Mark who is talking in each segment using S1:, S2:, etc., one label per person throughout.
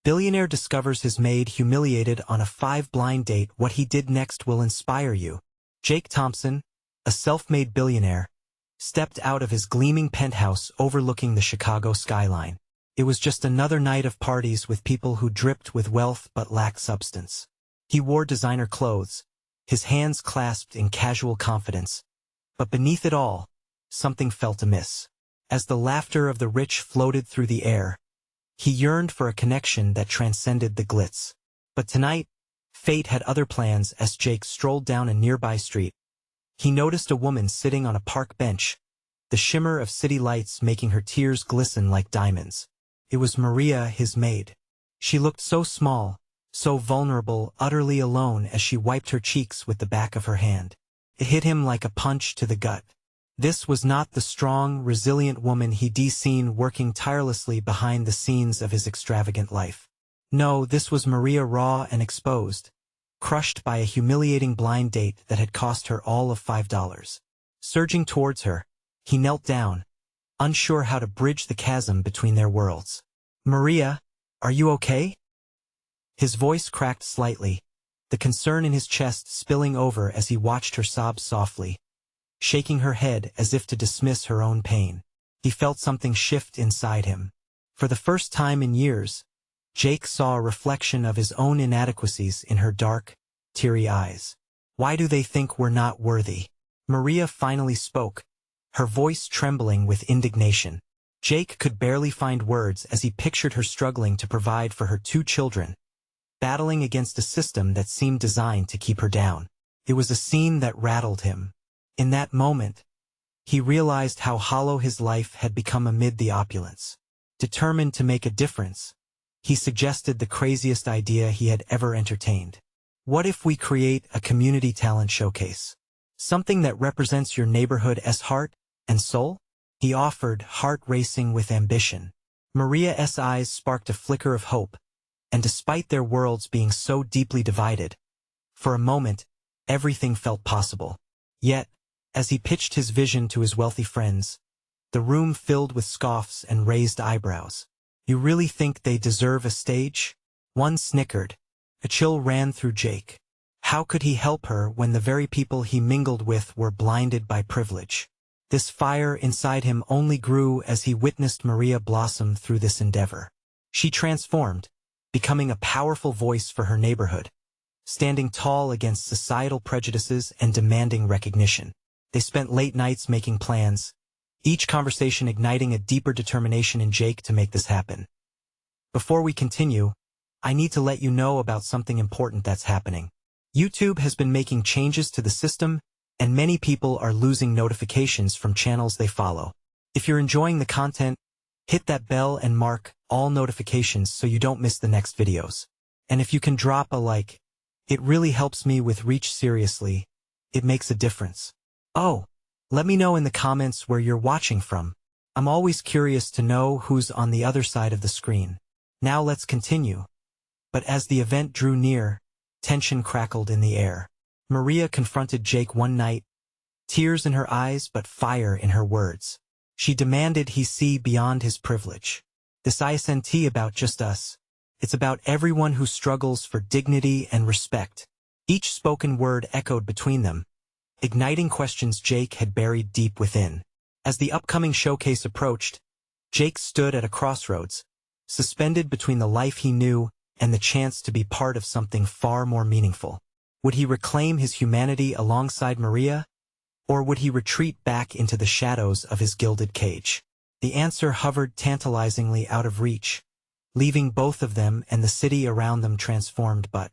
S1: Billionaire discovers his maid humiliated on a 5-blind date. What he did next will inspire you. Jake Thompson, a self-made billionaire, stepped out of his gleaming penthouse overlooking the Chicago skyline. It was just another night of parties with people who dripped with wealth but lacked substance. He wore designer clothes, his hands clasped in casual confidence. But beneath it all, something felt amiss. As the laughter of the rich floated through the air, he yearned for a connection that transcended the glitz. But tonight, fate had other plans. As Jake strolled down a nearby street, he noticed a woman sitting on a park bench, the shimmer of city lights making her tears glisten like diamonds. It was Maria, his maid. She looked so small, so vulnerable, utterly alone as she wiped her cheeks with the back of her hand. It hit him like a punch to the gut. This was not the strong, resilient woman he'd seen working tirelessly behind the scenes of his extravagant life. No, this was Maria, raw and exposed, crushed by a humiliating blind date that had cost her all of $5. Surging towards her, he knelt down, unsure how to bridge the chasm between their worlds. "Maria, are you okay?" His voice cracked slightly, the concern in his chest spilling over as he watched her sob softly, shaking her head as if to dismiss her own pain. He felt something shift inside him. For the first time in years, Jake saw a reflection of his own inadequacies in her dark, teary eyes. "Why do they think we're not worthy?" Maria finally spoke, her voice trembling with indignation. Jake could barely find words as he pictured her struggling to provide for her 2 children, battling against a system that seemed designed to keep her down. It was a scene that rattled him. In that moment, he realized how hollow his life had become amid the opulence. Determined to make a difference, he suggested the craziest idea he had ever entertained. "What if we create a community talent showcase? Something that represents your neighborhood's heart and soul?" He offered, heart racing with ambition. Maria's eyes sparked a flicker of hope, and despite their worlds being so deeply divided, for a moment, everything felt possible. Yet, as he pitched his vision to his wealthy friends, the room filled with scoffs and raised eyebrows. "You really think they deserve a stage?" One snickered. A chill ran through Jake. How could he help her when the very people he mingled with were blinded by privilege? This fire inside him only grew as he witnessed Maria blossom through this endeavor. She transformed, becoming a powerful voice for her neighborhood, standing tall against societal prejudices and demanding recognition. They spent late nights making plans, each conversation igniting a deeper determination in Jake to make this happen. Before we continue, I need to let you know about something important that's happening. YouTube has been making changes to the system, and many people are losing notifications from channels they follow. If you're enjoying the content, hit that bell and mark all notifications so you don't miss the next videos. And if you can drop a like, it really helps me with reach. Seriously, it makes a difference. Oh, let me know in the comments where you're watching from. I'm always curious to know who's on the other side of the screen. Now let's continue. But as the event drew near, tension crackled in the air. Maria confronted Jake one night, tears in her eyes but fire in her words. She demanded he see beyond his privilege. "This isn't about just us. It's about everyone who struggles for dignity and respect." Each spoken word echoed between them, igniting questions Jake had buried deep within. As the upcoming showcase approached, Jake stood at a crossroads, suspended between the life he knew and the chance to be part of something far more meaningful. Would he reclaim his humanity alongside Maria, or would he retreat back into the shadows of his gilded cage? The answer hovered tantalizingly out of reach, leaving both of them and the city around them transformed but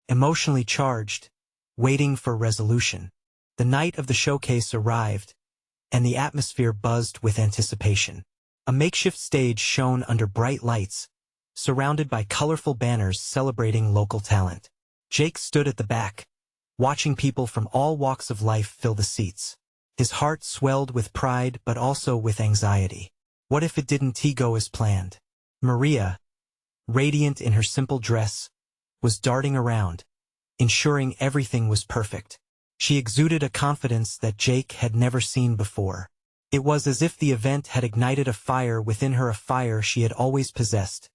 S1: emotionally charged, waiting for resolution. The night of the showcase arrived, and the atmosphere buzzed with anticipation. A makeshift stage shone under bright lights, surrounded by colorful banners celebrating local talent. Jake stood at the back, watching people from all walks of life fill the seats. His heart swelled with pride but also with anxiety. What if it didn't go as planned? Maria, radiant in her simple dress, was darting around, ensuring everything was perfect. She exuded a confidence that Jake had never seen before. It was as if the event had ignited a fire within her, a fire she had always possessed.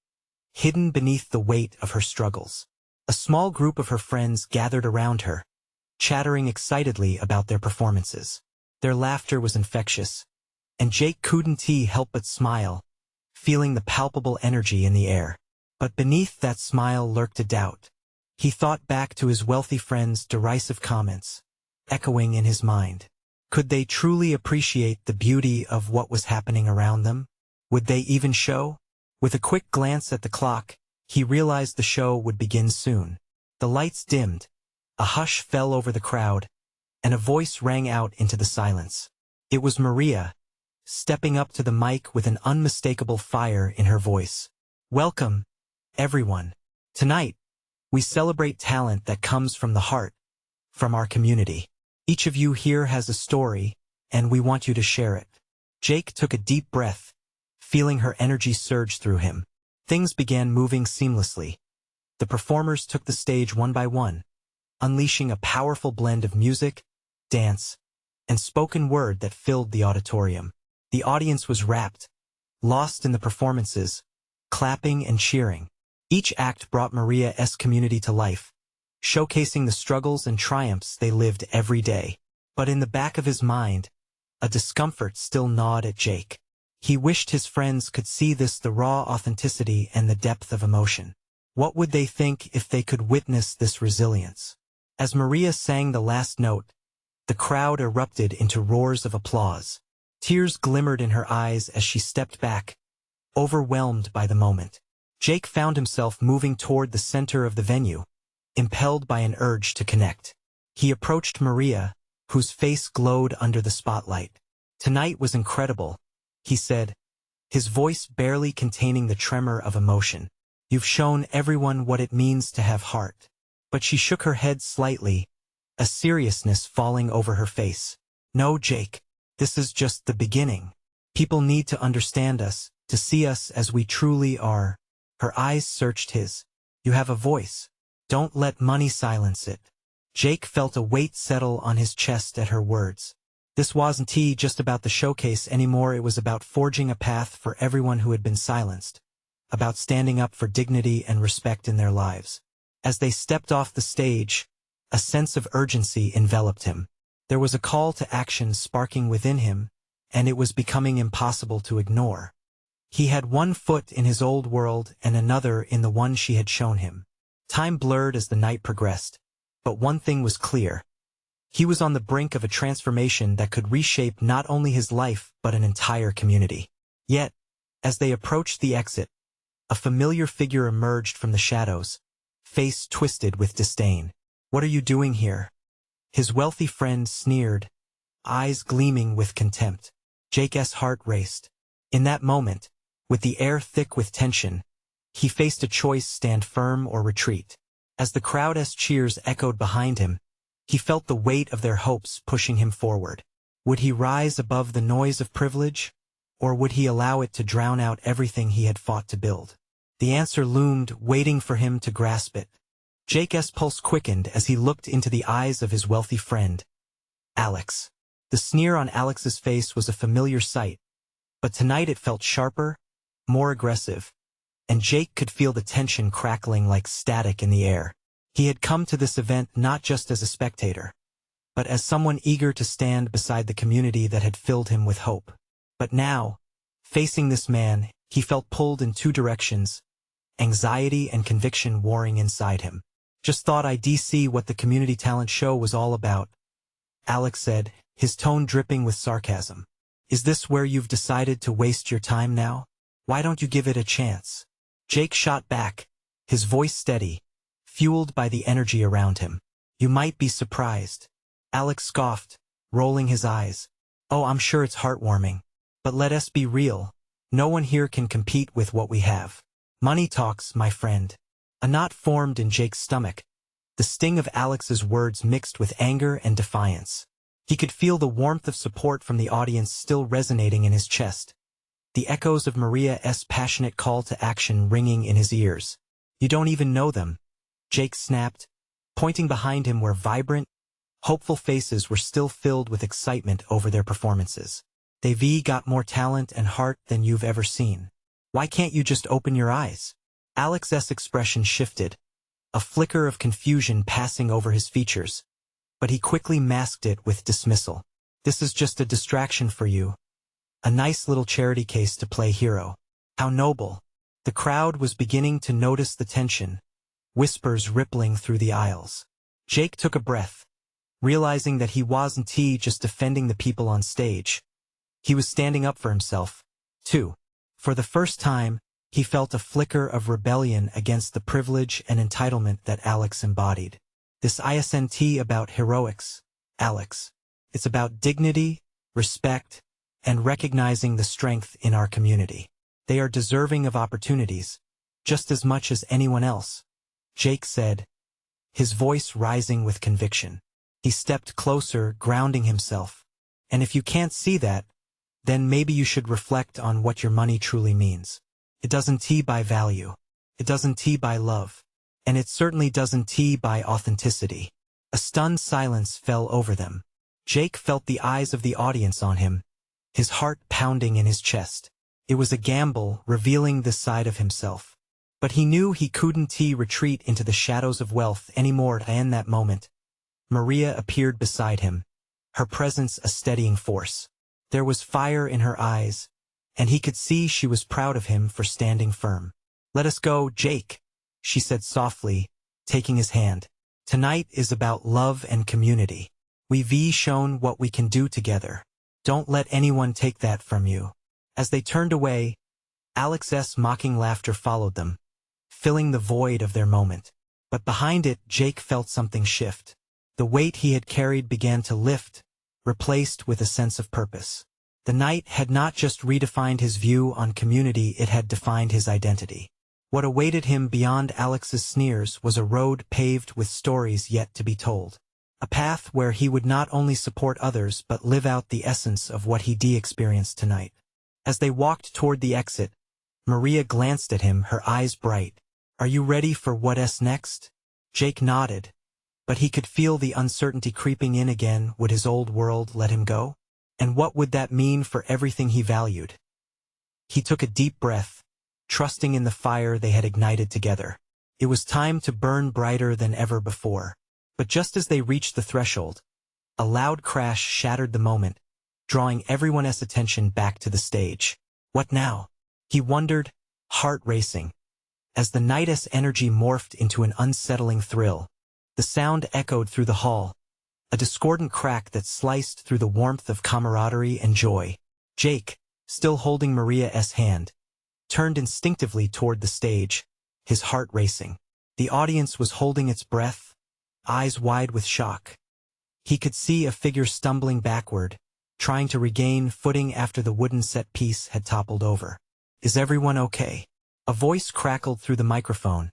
S1: hidden beneath the weight of her struggles. A small group of her friends gathered around her, chattering excitedly about their performances. Their laughter was infectious, and Jake couldn't help but smile, feeling the palpable energy in the air. But beneath that smile lurked a doubt. He thought back to his wealthy friends' derisive comments, echoing in his mind. Could they truly appreciate the beauty of what was happening around them? Would they even show? With a quick glance at the clock, he realized the show would begin soon. The lights dimmed, a hush fell over the crowd, and a voice rang out into the silence. It was Maria, stepping up to the mic with an unmistakable fire in her voice. Welcome, everyone. Tonight, we celebrate talent that comes from the heart, from our community. Each of you here has a story, and we want you to share it. Jake took a deep breath, feeling her energy surge through him. Things began moving seamlessly. The performers took the stage one by one, unleashing a powerful blend of music, dance, and spoken word that filled the auditorium. The audience was rapt, lost in the performances, clapping and cheering. Each act brought Maria's community to life, showcasing the struggles and triumphs they lived every day. But in the back of his mind, a discomfort still gnawed at Jake. He wished his friends could see the raw authenticity and the depth of emotion. What would they think if they could witness this resilience? As Maria sang the last note, the crowd erupted into roars of applause. Tears glimmered in her eyes as she stepped back, overwhelmed by the moment. Jake found himself moving toward the center of the venue, impelled by an urge to connect. He approached Maria, whose face glowed under the spotlight. "Tonight was incredible," he said, his voice barely containing the tremor of emotion. "You've shown everyone what it means to have heart." But she shook her head slightly, a seriousness falling over her face. "No, Jake, this is just the beginning. People need to understand us, to see us as we truly are." Her eyes searched his. "You have a voice. Don't let money silence it." Jake felt a weight settle on his chest at her words. This wasn't just about the showcase anymore. It was about forging a path for everyone who had been silenced, about standing up for dignity and respect in their lives. As they stepped off the stage, a sense of urgency enveloped him. There was a call to action sparking within him, and it was becoming impossible to ignore. He had one foot in his old world and another in the one she had shown him. Time blurred as the night progressed, but one thing was clear. He was on the brink of a transformation that could reshape not only his life but an entire community. Yet, as they approached the exit, a familiar figure emerged from the shadows, face twisted with disdain. "What are you doing here?" His wealthy friend sneered, eyes gleaming with contempt. Jake's heart raced. In that moment, with the air thick with tension, he faced a choice: stand firm or retreat. As the crowd's cheers echoed behind him, he felt the weight of their hopes pushing him forward. Would he rise above the noise of privilege, or would he allow it to drown out everything he had fought to build? The answer loomed, waiting for him to grasp it. Jake's pulse quickened as he looked into the eyes of his wealthy friend, Alex. The sneer on Alex's face was a familiar sight, but tonight it felt sharper, more aggressive, and Jake could feel the tension crackling like static in the air. He had come to this event not just as a spectator, but as someone eager to stand beside the community that had filled him with hope. But now, facing this man, he felt pulled in two directions, anxiety and conviction warring inside him. "Just thought I'd see what the community talent show was all about," Alex said, his tone dripping with sarcasm. "Is this where you've decided to waste your time now? Why don't you give it a chance?" Jake shot back, his voice steady, fueled by the energy around him. "You might be surprised," Alex scoffed, rolling his eyes. "Oh, I'm sure it's heartwarming. But let us be real. No one here can compete with what we have. Money talks, my friend." A knot formed in Jake's stomach, the sting of Alex's words mixed with anger and defiance. He could feel the warmth of support from the audience still resonating in his chest, the echoes of Maria's passionate call to action ringing in his ears. "You don't even know them," Jake snapped, pointing behind him where vibrant, hopeful faces were still filled with excitement over their performances. "They've got more talent and heart than you've ever seen. Why can't you just open your eyes?" Alex's expression shifted, a flicker of confusion passing over his features, but he quickly masked it with dismissal. This is just a distraction for you. A nice little charity case to play hero. How noble. The crowd was beginning to notice the tension, whispers rippling through the aisles. Jake took a breath, realizing that he wasn't just defending the people on stage. He was standing up for himself, too. For the first time, he felt a flicker of rebellion against the privilege and entitlement that Alex embodied. This isn't about heroics, Alex. It's about dignity, respect, and recognizing the strength in our community. They are deserving of opportunities, just as much as anyone else, Jake said, his voice rising with conviction. He stepped closer, grounding himself. And if you can't see that, then maybe you should reflect on what your money truly means. It doesn't buy value. It doesn't buy love. And it certainly doesn't buy authenticity. A stunned silence fell over them. Jake felt the eyes of the audience on him, his heart pounding in his chest. It was a gamble, revealing this side of himself. But he knew he couldn't retreat into the shadows of wealth anymore. In that moment, Maria appeared beside him, her presence a steadying force. There was fire in her eyes, and he could see she was proud of him for standing firm. "Let us go, Jake," she said softly, taking his hand. "Tonight is about love and community. We've shown what we can do together. Don't let anyone take that from you." As they turned away, Alex's mocking laughter followed them, filling the void of their moment. But behind it, Jake felt something shift. The weight he had carried began to lift, replaced with a sense of purpose. The night had not just redefined his view on community, it had defined his identity. What awaited him beyond Alex's sneers was a road paved with stories yet to be told. A path where he would not only support others but live out the essence of what he experienced tonight. As they walked toward the exit, Maria glanced at him, her eyes bright. "Are you ready for what's next?" Jake nodded, but he could feel the uncertainty creeping in again. Would his old world let him go? And what would that mean for everything he valued? He took a deep breath, trusting in the fire they had ignited together. It was time to burn brighter than ever before. But just as they reached the threshold, a loud crash shattered the moment, drawing everyone's attention back to the stage. What now? He wondered, heart racing. As the night's energy morphed into an unsettling thrill, the sound echoed through the hall, a discordant crack that sliced through the warmth of camaraderie and joy. Jake, still holding Maria's hand, turned instinctively toward the stage, his heart racing. The audience was holding its breath, eyes wide with shock. He could see a figure stumbling backward, trying to regain footing after the wooden set piece had toppled over. "Is everyone okay?" A voice crackled through the microphone,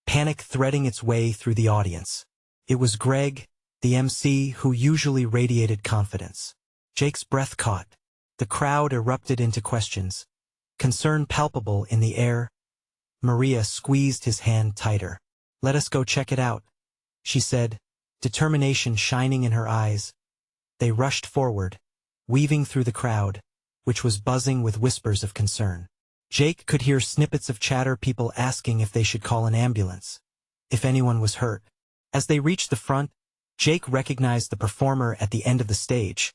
S1: panic threading its way through the audience. It was Greg, the MC, who usually radiated confidence. Jake's breath caught. The crowd erupted into questions, concern palpable in the air. Maria squeezed his hand tighter. "Let us go check it out," she said, determination shining in her eyes. They rushed forward, weaving through the crowd, which was buzzing with whispers of concern. Jake could hear snippets of chatter, people asking if they should call an ambulance, if anyone was hurt. As they reached the front, Jake recognized the performer at the end of the stage.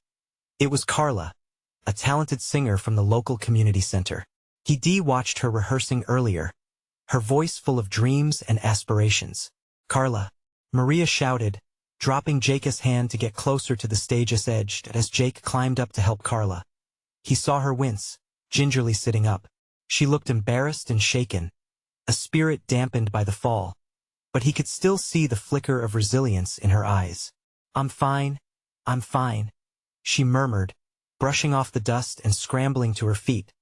S1: It was Carla, a talented singer from the local community center. He watched her rehearsing earlier, her voice full of dreams and aspirations. "Carla," Maria shouted, dropping Jake's hand to get closer to the stage's edge. As Jake climbed up to help Carla, he saw her wince, gingerly sitting up. She looked embarrassed and shaken, a spirit dampened by the fall, but he could still see the flicker of resilience in her eyes. I'm fine," she murmured, brushing off the dust and scrambling to her feet,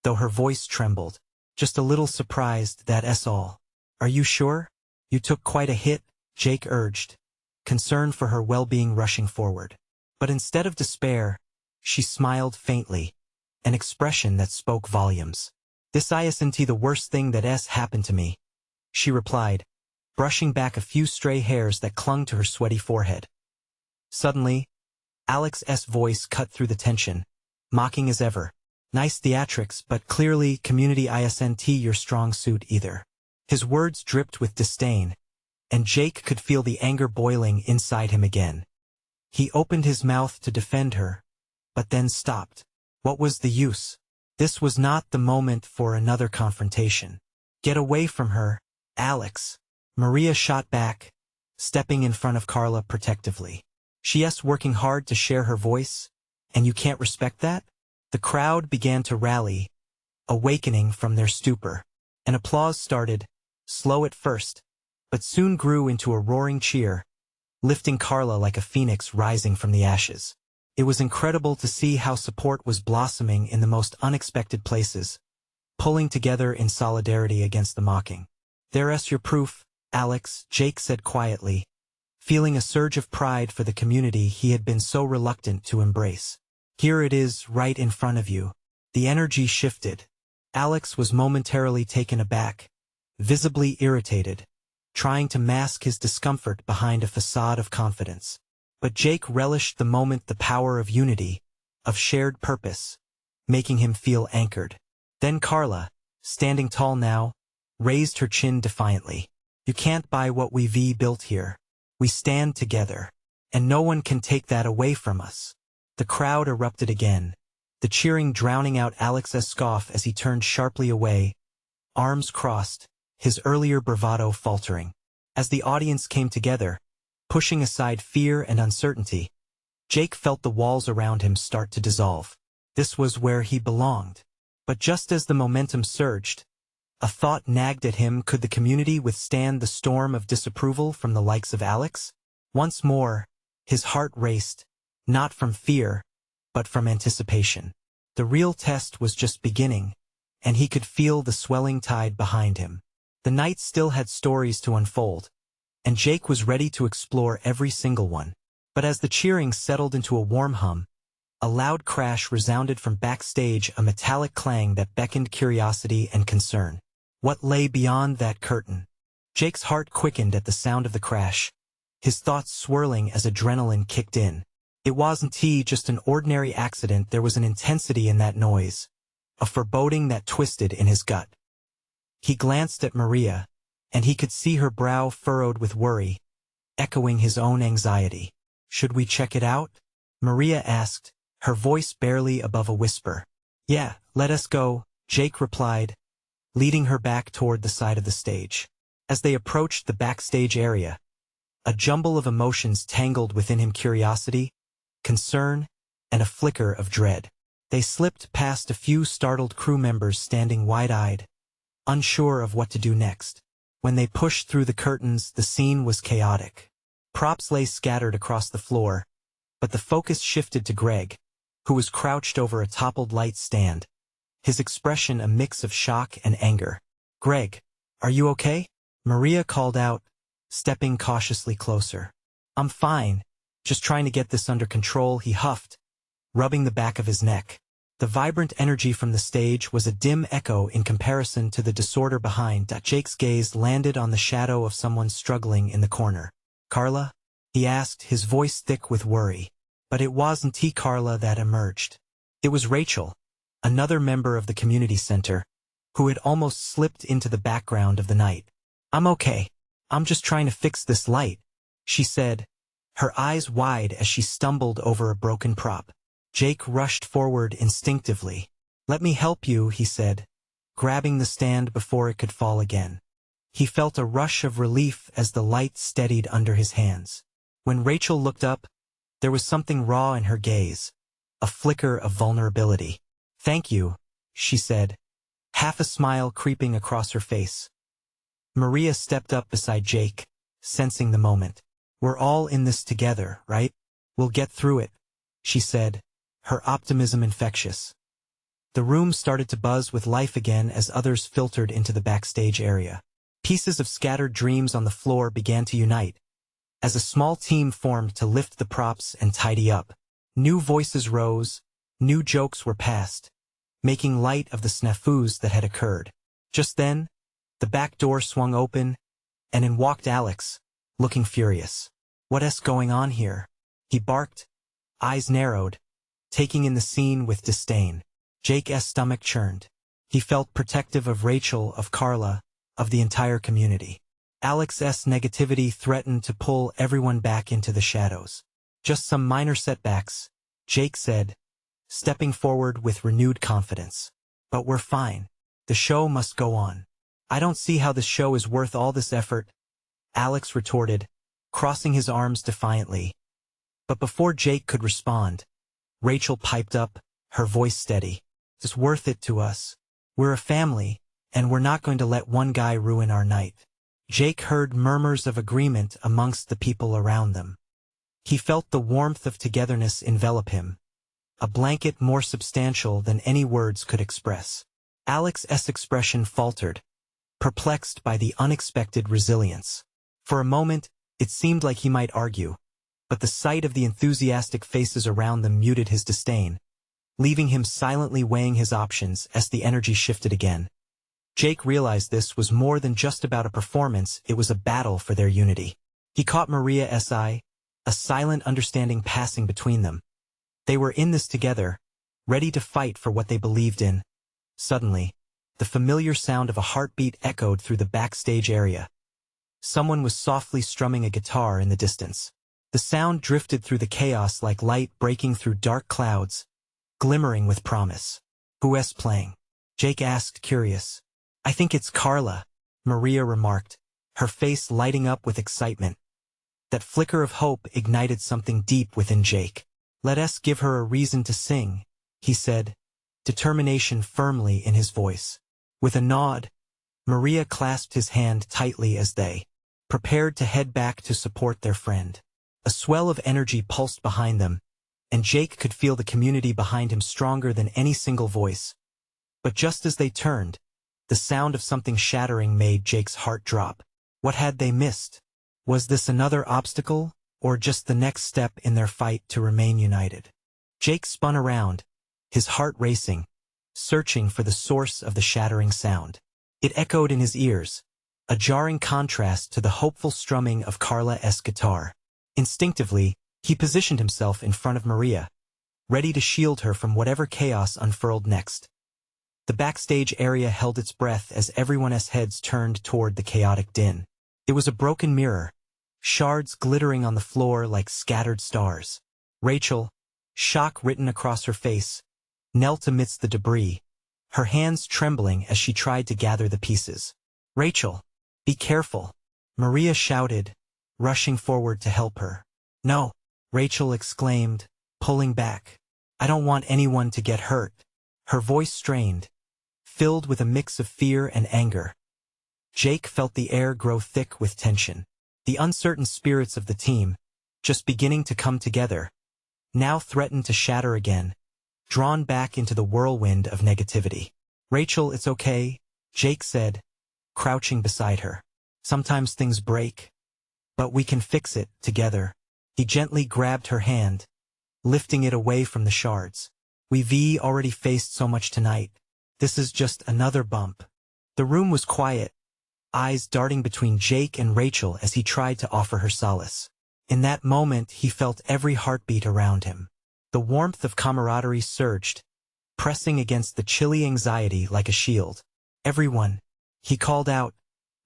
S1: though her voice trembled. "Just a little surprised, that's all." "Are you sure? You took quite a hit," Jake urged, concern for her well-being rushing forward. But instead of despair, she smiled faintly, an expression that spoke volumes. "This isn't the worst thing that's happened to me," she replied, brushing back a few stray hairs that clung to her sweaty forehead. Suddenly, Alex's voice cut through the tension, mocking as ever. "Nice theatrics, but clearly community isn't your strong suit either." His words dripped with disdain, and Jake could feel the anger boiling inside him again. He opened his mouth to defend her, but then stopped. What was the use? This was not the moment for another confrontation. Get away from her, Alex. Maria shot back, stepping in front of Carla protectively. She's working hard to share her voice, and you can't respect that? The crowd began to rally, awakening from their stupor. An applause started, slow at first, but soon grew into a roaring cheer, lifting Carla like a phoenix rising from the ashes. It was incredible to see how support was blossoming in the most unexpected places, pulling together in solidarity against the mocking. There's your proof, Alex, Jake said quietly, feeling a surge of pride for the community he had been so reluctant to embrace. Here it is, right in front of you. The energy shifted. Alex was momentarily taken aback, visibly irritated, trying to mask his discomfort behind a facade of confidence. But Jake relished the moment, the power of unity, of shared purpose, making him feel anchored. Then Carla, standing tall now, raised her chin defiantly. You can't buy what we've built here. We stand together, and no one can take that away from us. The crowd erupted again, the cheering drowning out Alex's scoff as he turned sharply away, arms crossed, his earlier bravado faltering. As the audience came together, pushing aside fear and uncertainty, Jake felt the walls around him start to dissolve. This was where he belonged. But just as the momentum surged, a thought nagged at him: could the community withstand the storm of disapproval from the likes of Alex? Once more, his heart raced, not from fear, but from anticipation. The real test was just beginning, and he could feel the swelling tide behind him. The night still had stories to unfold, and Jake was ready to explore every single one. But as the cheering settled into a warm hum, a loud crash resounded from backstage, a metallic clang that beckoned curiosity and concern. What lay beyond that curtain? Jake's heart quickened at the sound of the crash, his thoughts swirling as adrenaline kicked in. It wasn't just an ordinary accident. There was an intensity in that noise, a foreboding that twisted in his gut. He glanced at Maria, and he could see her brow furrowed with worry, echoing his own anxiety. Should we check it out? Maria asked, her voice barely above a whisper. Yeah, let us go, Jake replied, leading her back toward the side of the stage. As they approached the backstage area, a jumble of emotions tangled within him: curiosity, concern, and a flicker of dread. They slipped past a few startled crew members standing wide-eyed, unsure of what to do next. When they pushed through the curtains, the scene was chaotic. Props lay scattered across the floor, but the focus shifted to Greg, who was crouched over a toppled light stand, his expression a mix of shock and anger. Greg, are you okay? Maria called out, stepping cautiously closer. I'm fine, just trying to get this under control, he huffed, rubbing the back of his neck. The vibrant energy from the stage was a dim echo in comparison to the disorder behind. Jake's gaze landed on the shadow of someone struggling in the corner. Carla? He asked, his voice thick with worry. But it wasn't Carla that emerged. It was Rachel, another member of the community center, who had almost slipped into the background of the night. I'm okay. I'm just trying to fix this light, she said, her eyes wide as she stumbled over a broken prop. Jake rushed forward instinctively. Let me help you, he said, grabbing the stand before it could fall again. He felt a rush of relief as the light steadied under his hands. When Rachel looked up, there was something raw in her gaze, a flicker of vulnerability. Thank you, she said, half a smile creeping across her face. Maria stepped up beside Jake, sensing the moment. We're all in this together, right? We'll get through it, she said, her optimism infectious. The room started to buzz with life again as others filtered into the backstage area. Pieces of scattered dreams on the floor began to unite, as a small team formed to lift the props and tidy up. New voices rose, new jokes were passed, making light of the snafus that had occurred. Just then, the back door swung open, and in walked Alex, looking furious. What's going on here? He barked, eyes narrowed, taking in the scene with disdain. Jake's stomach churned. He felt protective of Rachel, of Carla, of the entire community. Alex's negativity threatened to pull everyone back into the shadows. Just some minor setbacks, Jake said, stepping forward with renewed confidence. But we're fine. The show must go on. I don't see how this show is worth all this effort, Alex retorted, crossing his arms defiantly. But before Jake could respond, Rachel piped up, her voice steady. It's worth it to us. We're a family, and we're not going to let one guy ruin our night. Jake heard murmurs of agreement amongst the people around them. He felt the warmth of togetherness envelop him, a blanket more substantial than any words could express. Alex's expression faltered, perplexed by the unexpected resilience. For a moment, it seemed like he might argue, but the sight of the enthusiastic faces around them muted his disdain, leaving him silently weighing his options as the energy shifted again. Jake realized this was more than just about a performance, it was a battle for their unity. He caught Maria's eye, a silent understanding passing between them. They were in this together, ready to fight for what they believed in. Suddenly, the familiar sound of a heartbeat echoed through the backstage area. Someone was softly strumming a guitar in the distance. The sound drifted through the chaos like light breaking through dark clouds, glimmering with promise. Who's playing? Jake asked, curious. I think it's Carla, Maria remarked, her face lighting up with excitement. That flicker of hope ignited something deep within Jake. Let us give her a reason to sing, he said, determination firmly in his voice. With a nod, Maria clasped his hand tightly as they prepared to head back to support their friend. A swell of energy pulsed behind them, and Jake could feel the community behind him stronger than any single voice. But just as they turned, the sound of something shattering made Jake's heart drop. What had they missed? Was this another obstacle, or just the next step in their fight to remain united? Jake spun around, his heart racing, searching for the source of the shattering sound. It echoed in his ears, a jarring contrast to the hopeful strumming of Carla's guitar. Instinctively, he positioned himself in front of Maria, ready to shield her from whatever chaos unfurled next. The backstage area held its breath as everyone's heads turned toward the chaotic din. It was a broken mirror, shards glittering on the floor like scattered stars. Rachel, shock written across her face, knelt amidst the debris, her hands trembling as she tried to gather the pieces. Rachel, be careful, Maria shouted, rushing forward to help her. No, Rachel exclaimed, pulling back. I don't want anyone to get hurt. Her voice strained, filled with a mix of fear and anger. Jake felt the air grow thick with tension. The uncertain spirits of the team, just beginning to come together, now threatened to shatter again, drawn back into the whirlwind of negativity. Rachel, it's okay, Jake said, crouching beside her. Sometimes things break, but we can fix it together. He gently grabbed her hand, lifting it away from the shards. We've already faced so much tonight. This is just another bump. The room was quiet, eyes darting between Jake and Rachel as he tried to offer her solace. In that moment, he felt every heartbeat around him. The warmth of camaraderie surged, pressing against the chilly anxiety like a shield. Everyone, he called out,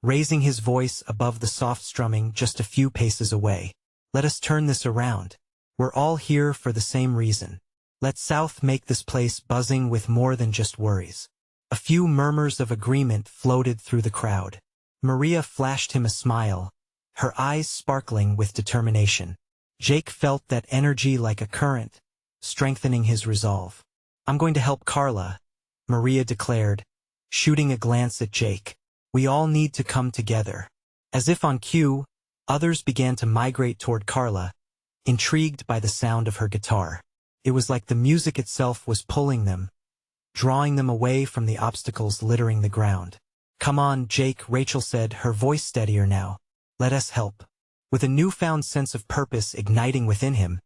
S1: raising his voice above the soft strumming just a few paces away. Let us turn this around. We're all here for the same reason. Let South make this place buzzing with more than just worries. A few murmurs of agreement floated through the crowd. Maria flashed him a smile, her eyes sparkling with determination. Jake felt that energy like a current, strengthening his resolve. I'm going to help Carla, Maria declared, shooting a glance at Jake. We all need to come together. As if on cue, others began to migrate toward Carla, intrigued by the sound of her guitar. It was like the music itself was pulling them, drawing them away from the obstacles littering the ground. Come on, Jake, Rachel said, her voice steadier now. Let us help. With a newfound sense of purpose igniting within him,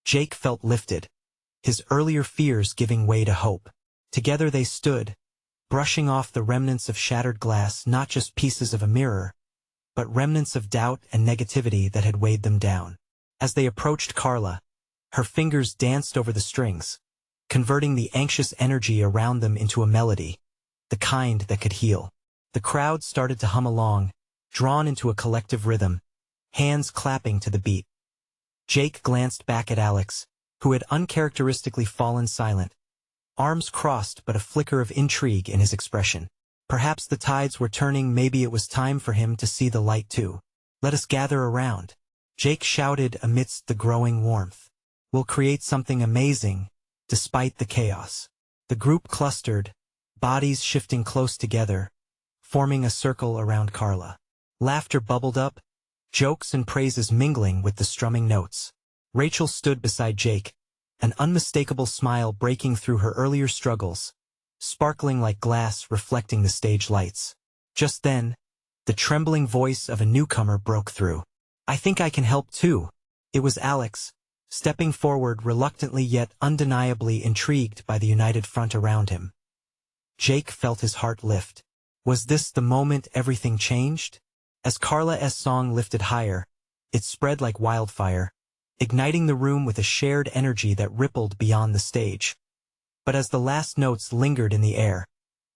S1: Jake felt lifted, his earlier fears giving way to hope. Together they stood, brushing off the remnants of shattered glass, not just pieces of a mirror, but remnants of doubt and negativity that had weighed them down. As they approached Carla, her fingers danced over the strings, converting the anxious energy around them into a melody, the kind that could heal. The crowd started to hum along, drawn into a collective rhythm, hands clapping to the beat. Jake glanced back at Alex, who had uncharacteristically fallen silent, arms crossed but a flicker of intrigue in his expression. Perhaps the tides were turning, maybe it was time for him to see the light too. "Let us gather around," Jake shouted amidst the growing warmth. "We'll create something amazing, despite the chaos." The group clustered, bodies shifting close together, forming a circle around Carla. Laughter bubbled up, jokes and praises mingling with the strumming notes. Rachel stood beside Jake, an unmistakable smile breaking through her earlier struggles, sparkling like glass reflecting the stage lights. Just then, the trembling voice of a newcomer broke through. "I think I can help too." It was Alex, stepping forward reluctantly yet undeniably intrigued by the united front around him. Jake felt his heart lift. Was this the moment everything changed? As Carla's song lifted higher, it spread like wildfire, igniting the room with a shared energy that rippled beyond the stage. But as the last notes lingered in the air,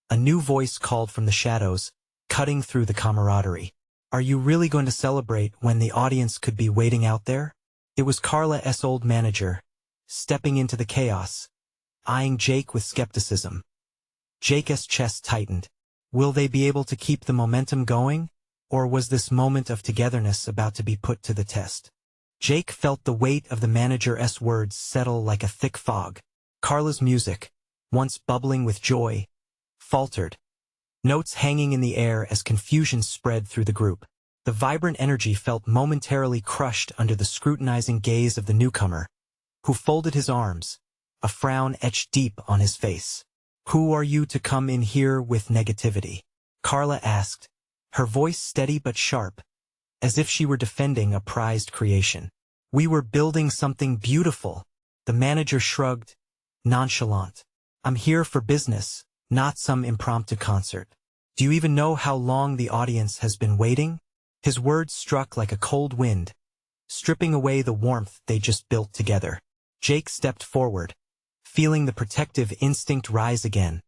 S1: a new voice called from the shadows, cutting through the camaraderie. "Are you really going to celebrate when the audience could be waiting out there?" It was Carla's old manager, stepping into the chaos, eyeing Jake with skepticism. Jake's chest tightened. Will they be able to keep the momentum going? Or was this moment of togetherness about to be put to the test? Jake felt the weight of the manager's words settle like a thick fog. Carla's music, once bubbling with joy, faltered, notes hanging in the air as confusion spread through the group. The vibrant energy felt momentarily crushed under the scrutinizing gaze of the newcomer, who folded his arms, a frown etched deep on his face. "Who are you to come in here with negativity?" Carla asked, her voice steady but sharp, as if she were defending a prized creation. "We were building something beautiful." The manager shrugged, nonchalant. "I'm here for business, not some impromptu concert. Do you even know how long the audience has been waiting?" His words struck like a cold wind, stripping away the warmth they just built together. Jake stepped forward, feeling the protective instinct rise again,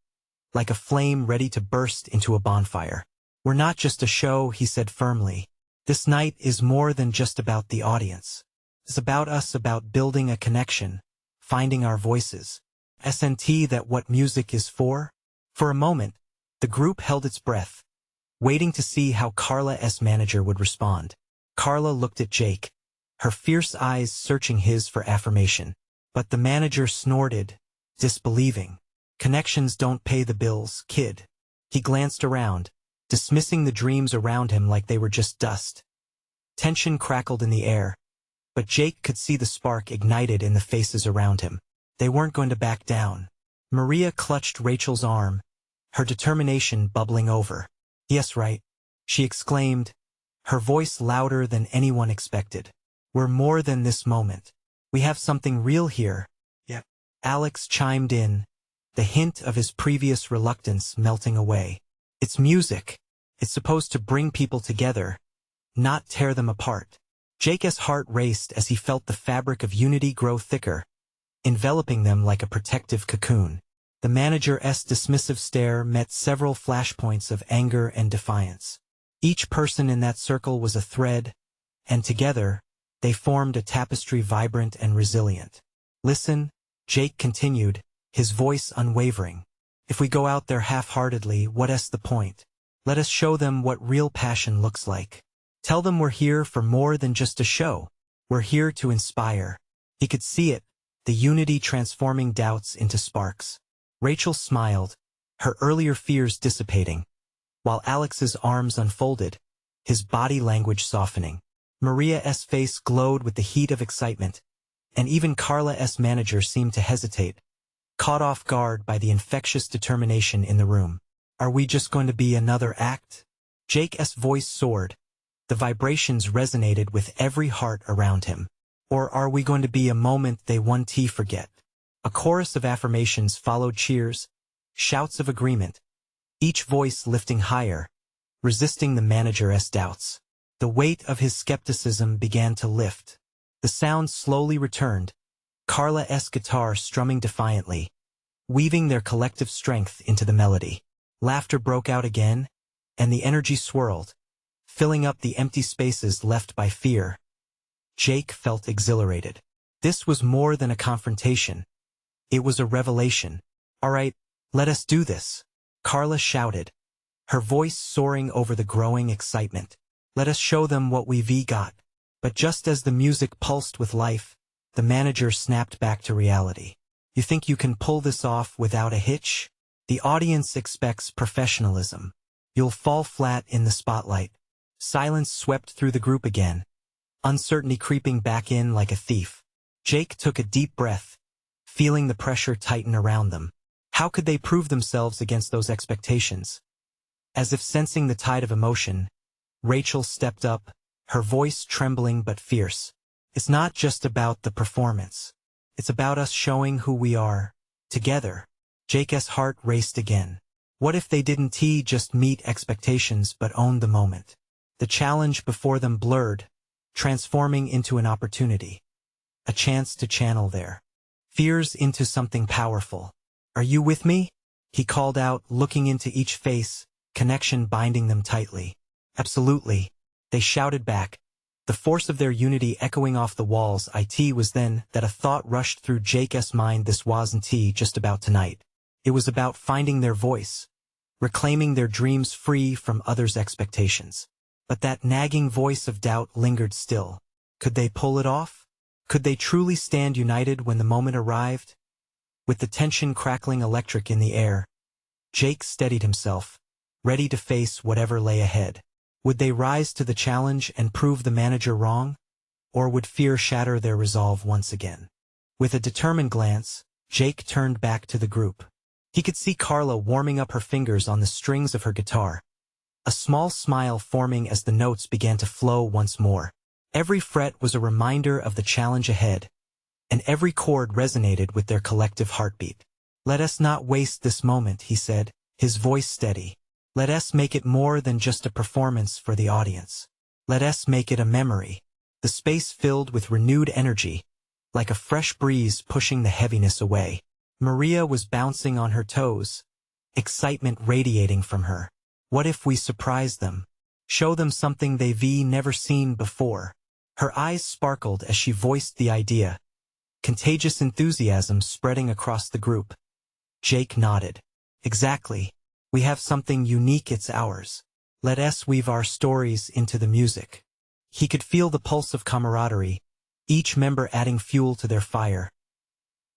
S1: like a flame ready to burst into a bonfire. "We're not just a show," he said firmly. "This night is more than just about the audience. It's about us, about building a connection, finding our voices. Isn't that what music is for?" For a moment, the group held its breath, waiting to see how Carla's manager would respond. Carla looked at Jake, her fierce eyes searching his for affirmation. But the manager snorted, disbelieving. "Connections don't pay the bills, kid." He glanced around, dismissing the dreams around him like they were just dust. Tension crackled in the air, but Jake could see the spark ignited in the faces around him. They weren't going to back down. Maria clutched Rachel's arm, her determination bubbling over. "Yes, right," she exclaimed, her voice louder than anyone expected. "We're more than this moment. We have something real here." "Yep," Alex chimed in, the hint of his previous reluctance melting away. "It's music. It's supposed to bring people together, not tear them apart." Jake's heart raced as he felt the fabric of unity grow thicker, enveloping them like a protective cocoon. The manager's dismissive stare met several flashpoints of anger and defiance. Each person in that circle was a thread, and together, they formed a tapestry vibrant and resilient. "Listen," Jake continued, his voice unwavering. "If we go out there half-heartedly, what's the point? Let us show them what real passion looks like. Tell them we're here for more than just a show. We're here to inspire." He could see it, the unity transforming doubts into sparks. Rachel smiled, her earlier fears dissipating, while Alex's arms unfolded, his body language softening. Maria's face glowed with the heat of excitement, and even Carla's manager seemed to hesitate, caught off guard by the infectious determination in the room. "Are we just going to be another act?" Jake's voice soared, the vibrations resonated with every heart around him. "Or are we going to be a moment they won't forget?" A chorus of affirmations followed cheers, shouts of agreement, each voice lifting higher, resisting the manager's doubts. The weight of his skepticism began to lift. The sound slowly returned, Carla's guitar strumming defiantly, weaving their collective strength into the melody. Laughter broke out again, and the energy swirled, filling up the empty spaces left by fear. Jake felt exhilarated. This was more than a confrontation. It was a revelation. "All right, let us do this," Carla shouted, her voice soaring over the growing excitement. "Let us show them what we've got." But just as the music pulsed with life, the manager snapped back to reality. "You think you can pull this off without a hitch? The audience expects professionalism. You'll fall flat in the spotlight." Silence swept through the group again, uncertainty creeping back in like a thief. Jake took a deep breath, feeling the pressure tighten around them. How could they prove themselves against those expectations? As if sensing the tide of emotion, Rachel stepped up, her voice trembling but fierce. "It's not just about the performance. It's about us showing who we are, together." Jake's heart raced again. What if they didn't just meet expectations but owned the moment? The challenge before them blurred, transforming into an opportunity. A chance to channel their fears into something powerful. "Are you with me?" he called out, looking into each face, connection binding them tightly. "Absolutely," they shouted back, the force of their unity echoing off the walls. It was then that a thought rushed through Jake's mind. This wasn't just about tonight. It was about finding their voice, reclaiming their dreams free from others' expectations. But that nagging voice of doubt lingered still. Could they pull it off? Could they truly stand united when the moment arrived? With the tension crackling electric in the air, Jake steadied himself, ready to face whatever lay ahead. Would they rise to the challenge and prove the manager wrong? Or would fear shatter their resolve once again? With a determined glance, Jake turned back to the group. He could see Carla warming up her fingers on the strings of her guitar, a small smile forming as the notes began to flow once more. Every fret was a reminder of the challenge ahead, and every chord resonated with their collective heartbeat. "Let us not waste this moment," he said, his voice steady. "Let us make it more than just a performance for the audience. Let us make it a memory." The space filled with renewed energy, like a fresh breeze pushing the heaviness away. Maria was bouncing on her toes, excitement radiating from her. What if we surprise them? Show them something they've never seen before? Her eyes sparkled as she voiced the idea, contagious enthusiasm spreading across the group. Jake nodded. "Exactly. We have something unique, it's ours. Let us weave our stories into the music." He could feel the pulse of camaraderie, each member adding fuel to their fire.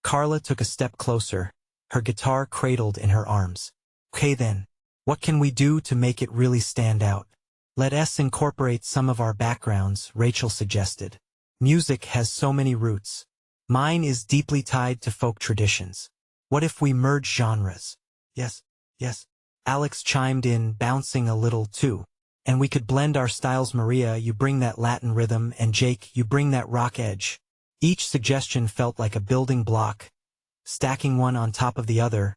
S1: Carla took a step closer, her guitar cradled in her arms. "Okay then, what can we do to make it really stand out?" "Let us incorporate some of our backgrounds," Rachel suggested. "Music has so many roots. Mine is deeply tied to folk traditions. What if we merge genres?" Yes, Alex chimed in, bouncing a little too. "And we could blend our styles. Maria, you bring that Latin rhythm, and Jake, you bring that rock edge." Each suggestion felt like a building block, stacking one on top of the other,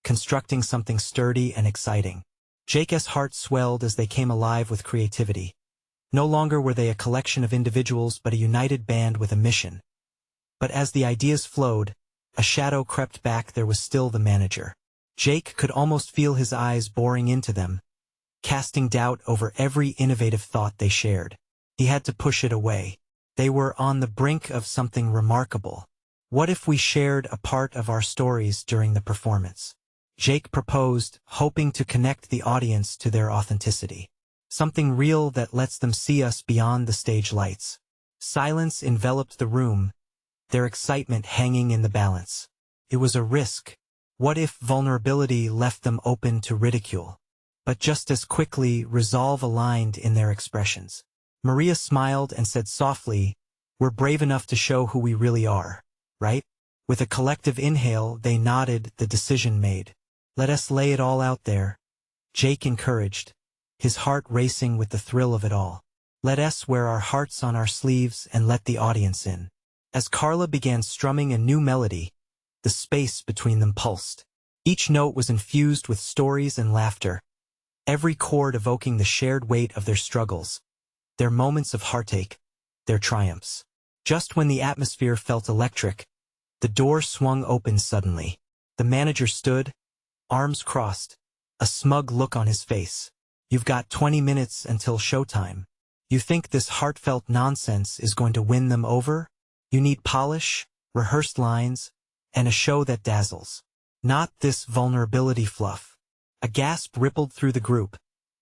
S1: constructing something sturdy and exciting. Jake's heart swelled as they came alive with creativity. No longer were they a collection of individuals but a united band with a mission. But as the ideas flowed, a shadow crept back. There was still the manager. Jake could almost feel his eyes boring into them, casting doubt over every innovative thought they shared. He had to push it away. They were on the brink of something remarkable. "What if we shared a part of our stories during the performance?" Jake proposed, hoping to connect the audience to their authenticity. Something real that lets them see us beyond the stage lights. Silence enveloped the room, their excitement hanging in the balance. It was a risk. What if vulnerability left them open to ridicule? But just as quickly, resolve aligned in their expressions. Maria smiled and said softly, "We're brave enough to show who we really are, right?" With a collective inhale, they nodded, the decision made. "Let us lay it all out there," Jake encouraged, his heart racing with the thrill of it all. "Let us wear our hearts on our sleeves and let the audience in." As Carla began strumming a new melody, the space between them pulsed. Each note was infused with stories and laughter, every chord evoking the shared weight of their struggles, their moments of heartache, their triumphs. Just when the atmosphere felt electric, the door swung open suddenly. The manager stood, arms crossed, a smug look on his face. You've got 20 minutes until showtime. You think this heartfelt nonsense is going to win them over? You need polish, rehearsed lines, and a show that dazzles. Not this vulnerability fluff. A gasp rippled through the group,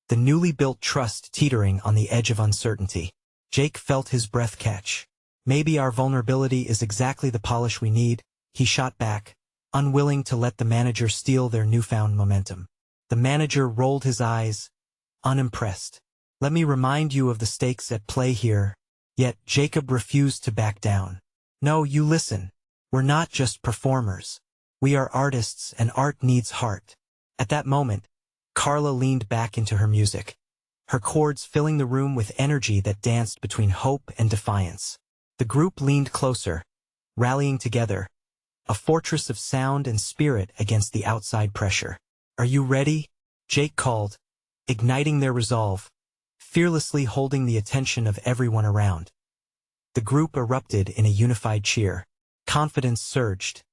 S1: the newly built trust teetering on the edge of uncertainty. Jake felt his breath catch. Maybe our vulnerability is exactly the polish we need, he shot back, unwilling to let the manager steal their newfound momentum. The manager rolled his eyes, unimpressed. Let me remind you of the stakes at play here. Yet Jacob refused to back down. No, you listen. We're not just performers. We are artists, and art needs heart. At that moment, Carla leaned back into her music, her chords filling the room with energy that danced between hope and defiance. The group leaned closer, rallying together, a fortress of sound and spirit against the outside pressure. Are you ready? Jake called, igniting their resolve, fearlessly holding the attention of everyone around. The group erupted in a unified cheer. Confidence surged.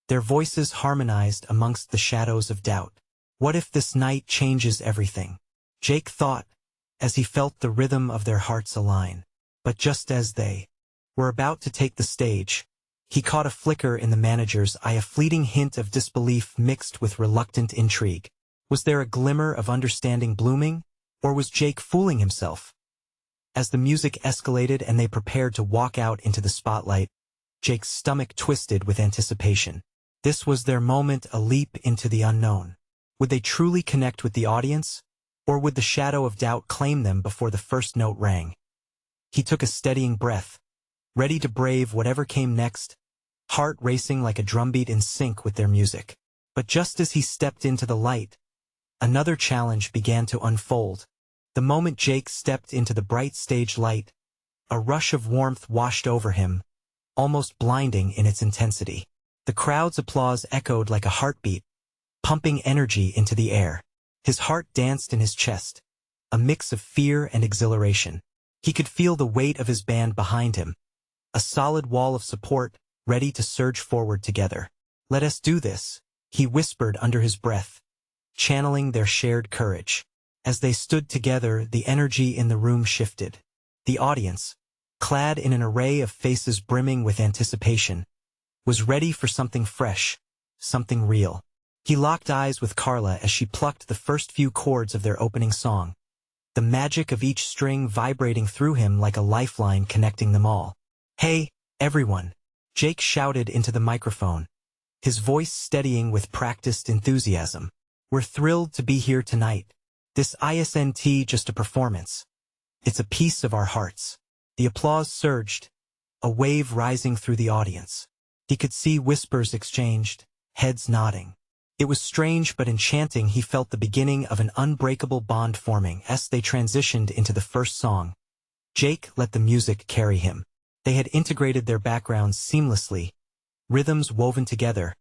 S1: Their voices harmonized amongst the shadows of doubt. What if this night changes everything? Jake thought, as he felt the rhythm of their hearts align. But just as they were about to take the stage, he caught a flicker in the manager's eye, a fleeting hint of disbelief mixed with reluctant intrigue. Was there a glimmer of understanding blooming, or was Jake fooling himself? As the music escalated and they prepared to walk out into the spotlight, Jake's stomach twisted with anticipation. This was their moment, a leap into the unknown. Would they truly connect with the audience, or would the shadow of doubt claim them before the first note rang? He took a steadying breath, ready to brave whatever came next, heart racing like a drumbeat in sync with their music. But just as he stepped into the light, another challenge began to unfold. The moment Jake stepped into the bright stage light, a rush of warmth washed over him, almost blinding in its intensity. The crowd's applause echoed like a heartbeat, pumping energy into the air. His heart danced in his chest, a mix of fear and exhilaration. He could feel the weight of his band behind him, a solid wall of support, ready to surge forward together. Let us do this, he whispered under his breath, channeling their shared courage. As they stood together, the energy in the room shifted. The audience, clad in an array of faces brimming with anticipation, was ready for something fresh, something real. He locked eyes with Carla as she plucked the first few chords of their opening song, the magic of each string vibrating through him like a lifeline connecting them all. Hey, everyone! Jake shouted into the microphone, his voice steadying with practiced enthusiasm. We're thrilled to be here tonight. This isn't just a performance. It's a piece of our hearts. The applause surged, a wave rising through the audience. He could see whispers exchanged, heads nodding. It was strange but enchanting. He felt the beginning of an unbreakable bond forming as they transitioned into the first song. Jake let the music carry him. They had integrated their backgrounds seamlessly, rhythms woven together,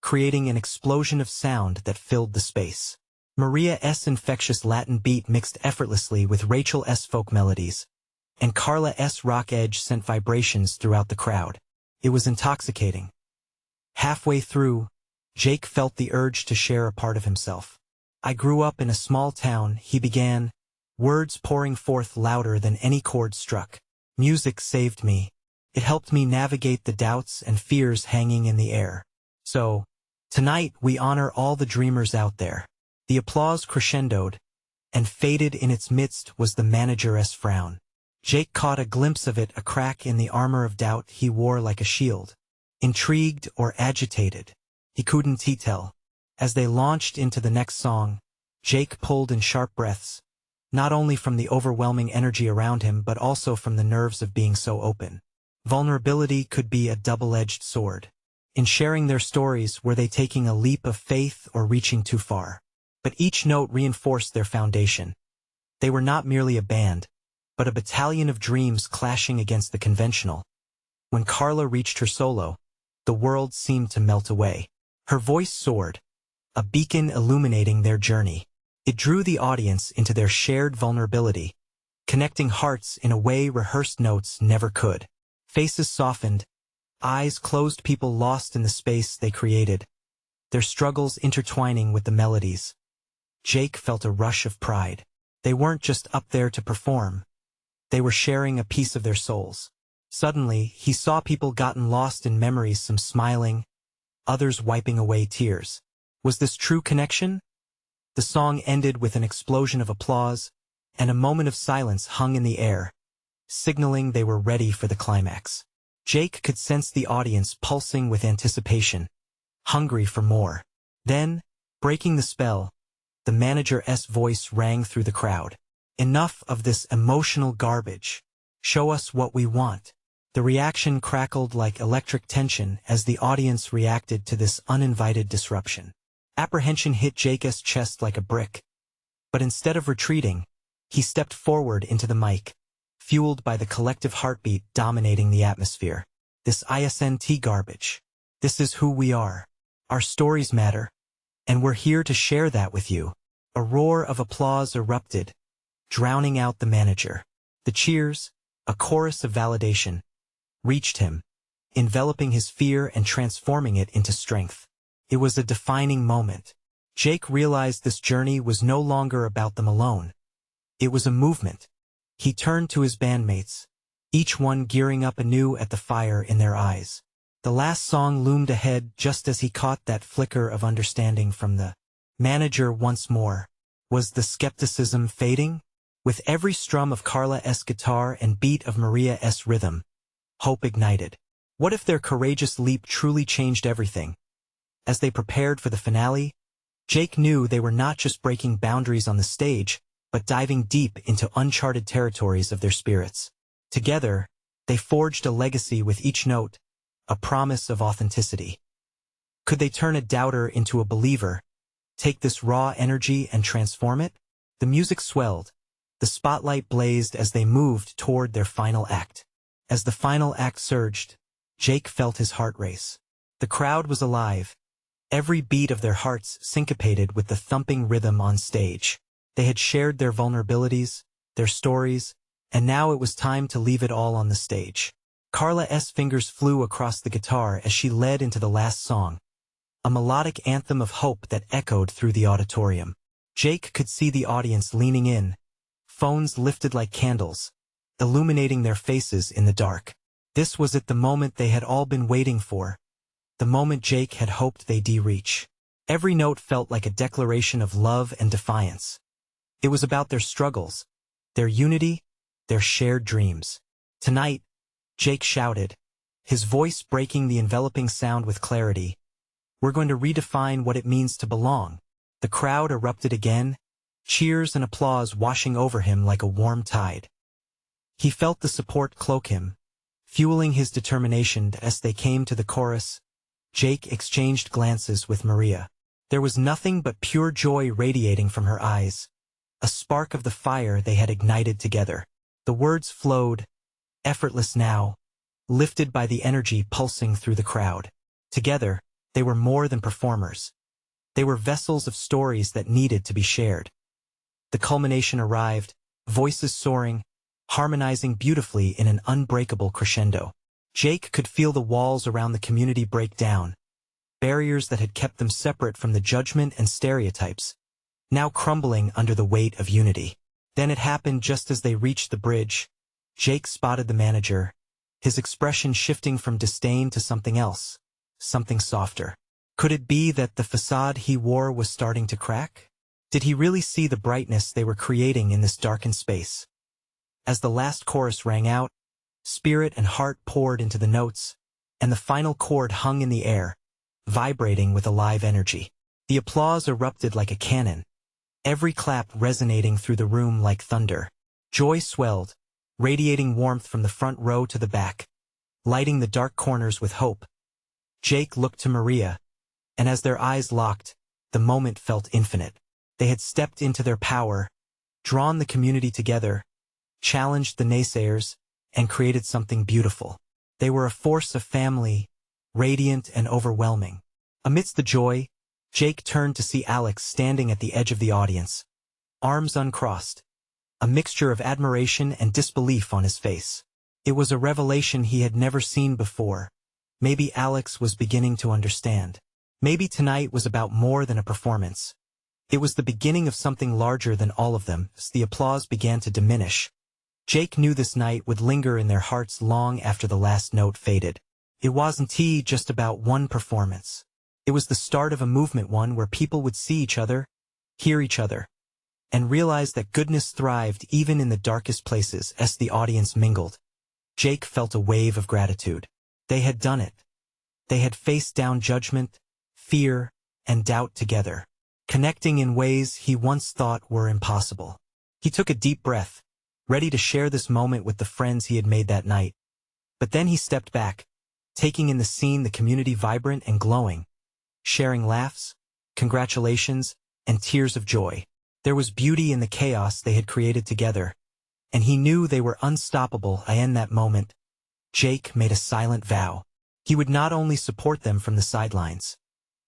S1: creating an explosion of sound that filled the space. Maria's infectious Latin beat mixed effortlessly with Rachel's folk melodies, and Carla's rock edge sent vibrations throughout the crowd. It was intoxicating. Halfway through, Jake felt the urge to share a part of himself. I grew up in a small town, he began, words pouring forth louder than any chord struck. Music saved me. It helped me navigate the doubts and fears hanging in the air. So, tonight we honor all the dreamers out there. The applause crescendoed, and faded in its midst was the manager's frown. Jake caught a glimpse of it, a crack in the armor of doubt he wore like a shield. Intrigued or agitated, he couldn't tell. As they launched into the next song, Jake pulled in sharp breaths, not only from the overwhelming energy around him but also from the nerves of being so open. Vulnerability could be a double-edged sword. In sharing their stories, were they taking a leap of faith or reaching too far? But each note reinforced their foundation. They were not merely a band, but a battalion of dreams clashing against the conventional. When Carla reached her solo, the world seemed to melt away. Her voice soared, a beacon illuminating their journey. It drew the audience into their shared vulnerability, connecting hearts in a way rehearsed notes never could. Faces softened, eyes closed, people lost in the space they created, their struggles intertwining with the melodies. Jake felt a rush of pride. They weren't just up there to perform. They were sharing a piece of their souls. Suddenly, he saw people gotten lost in memories, some smiling, others wiping away tears. Was this true connection? The song ended with an explosion of applause, and a moment of silence hung in the air, signaling they were ready for the climax. Jake could sense the audience pulsing with anticipation, hungry for more. Then, breaking the spell, the manager's voice rang through the crowd. Enough of this emotional garbage. Show us what we want. The reaction crackled like electric tension as the audience reacted to this uninvited disruption. Apprehension hit Jake's chest like a brick. But instead of retreating, he stepped forward into the mic, fueled by the collective heartbeat dominating the atmosphere. This isn't garbage. This is who we are. Our stories matter, and we're here to share that with you. A roar of applause erupted, drowning out the manager. The cheers, a chorus of validation, reached him, enveloping his fear and transforming it into strength. It was a defining moment. Jake realized this journey was no longer about them alone. It was a movement. He turned to his bandmates, each one gearing up anew at the fire in their eyes. The last song loomed ahead just as he caught that flicker of understanding from the manager once more. Was the skepticism fading? With every strum of Carla's guitar and beat of Maria's rhythm, hope ignited. What if their courageous leap truly changed everything? As they prepared for the finale, Jake knew they were not just breaking boundaries on the stage, but diving deep into uncharted territories of their spirits. Together, they forged a legacy with each note, a promise of authenticity. Could they turn a doubter into a believer, take this raw energy and transform it? The music swelled, the spotlight blazed as they moved toward their final act. As the final act surged, Jake felt his heart race. The crowd was alive, every beat of their hearts syncopated with the thumping rhythm on stage. They had shared their vulnerabilities, their stories, and now it was time to leave it all on the stage. Carla's fingers flew across the guitar as she led into the last song, a melodic anthem of hope that echoed through the auditorium. Jake could see the audience leaning in, phones lifted like candles, illuminating their faces in the dark. This was it, the moment they had all been waiting for, the moment Jake had hoped they'd reach. Every note felt like a declaration of love and defiance. It was about their struggles, their unity, their shared dreams. Tonight, Jake shouted, his voice breaking the enveloping sound with clarity, we're going to redefine what it means to belong. The crowd erupted again, cheers and applause washing over him like a warm tide. He felt the support cloak him, fueling his determination as they came to the chorus. Jake exchanged glances with Maria. There was nothing but pure joy radiating from her eyes, a spark of the fire they had ignited together. The words flowed, effortless now, lifted by the energy pulsing through the crowd. Together, they were more than performers. They were vessels of stories that needed to be shared. The culmination arrived, voices soaring, harmonizing beautifully in an unbreakable crescendo. Jake could feel the walls around the community break down, barriers that had kept them separate from the judgment and stereotypes, now crumbling under the weight of unity. Then it happened just as they reached the bridge. Jake spotted the manager, his expression shifting from disdain to something else, something softer. Could it be that the facade he wore was starting to crack? Did he really see the brightness they were creating in this darkened space? As the last chorus rang out, spirit and heart poured into the notes, and the final chord hung in the air, vibrating with alive energy. The applause erupted like a cannon, every clap resonating through the room like thunder. Joy swelled, radiating warmth from the front row to the back, lighting the dark corners with hope. Jake looked to Maria, and as their eyes locked, the moment felt infinite. They had stepped into their power, drawn the community together, challenged the naysayers, and created something beautiful. They were a force of family, radiant and overwhelming. Amidst the joy, Jake turned to see Alex standing at the edge of the audience, arms uncrossed, a mixture of admiration and disbelief on his face. It was a revelation he had never seen before. Maybe Alex was beginning to understand. Maybe tonight was about more than a performance. It was the beginning of something larger than all of them, as the applause began to diminish. Jake knew this night would linger in their hearts long after the last note faded. It wasn't just about one performance. It was the start of a movement, one where people would see each other, hear each other, and realize that goodness thrived even in the darkest places. As the audience mingled, Jake felt a wave of gratitude. They had done it. They had faced down judgment, fear, and doubt together, connecting in ways he once thought were impossible. He took a deep breath, ready to share this moment with the friends he had made that night. But then he stepped back, taking in the scene, the community vibrant and glowing, sharing laughs, congratulations, and tears of joy. There was beauty in the chaos they had created together, and he knew they were unstoppable. In that moment, Jake made a silent vow. He would not only support them from the sidelines.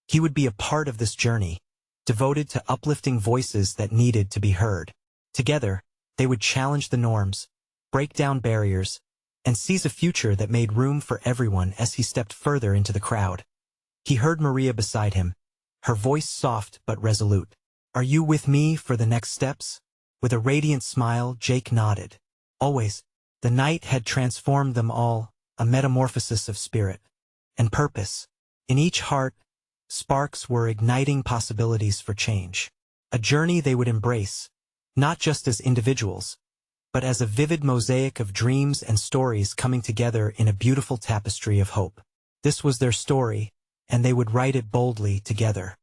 S1: He would be a part of this journey, devoted to uplifting voices that needed to be heard. Together, they would challenge the norms, break down barriers, and seize a future that made room for everyone. As he stepped further into the crowd, he heard Maria beside him, her voice soft but resolute. "Are you with me for the next steps?" With a radiant smile, Jake nodded. Always, the night had transformed them all, a metamorphosis of spirit and purpose. In each heart, sparks were igniting possibilities for change. A journey they would embrace, not just as individuals, but as a vivid mosaic of dreams and stories coming together in a beautiful tapestry of hope. This was their story, and they would write it boldly together.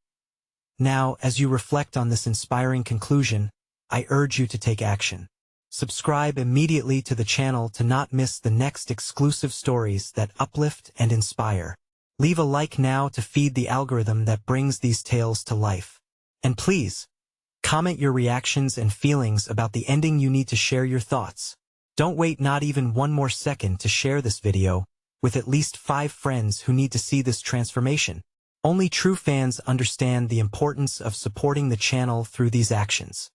S1: Now, as you reflect on this inspiring conclusion, I urge you to take action. Subscribe immediately to the channel to not miss the next exclusive stories that uplift and inspire. Leave a like now to feed the algorithm that brings these tales to life. And please, comment your reactions and feelings about the ending. You need to share your thoughts. Don't wait not even one more second to share this video with at least 5 friends who need to see this transformation. Only true fans understand the importance of supporting the channel through these actions.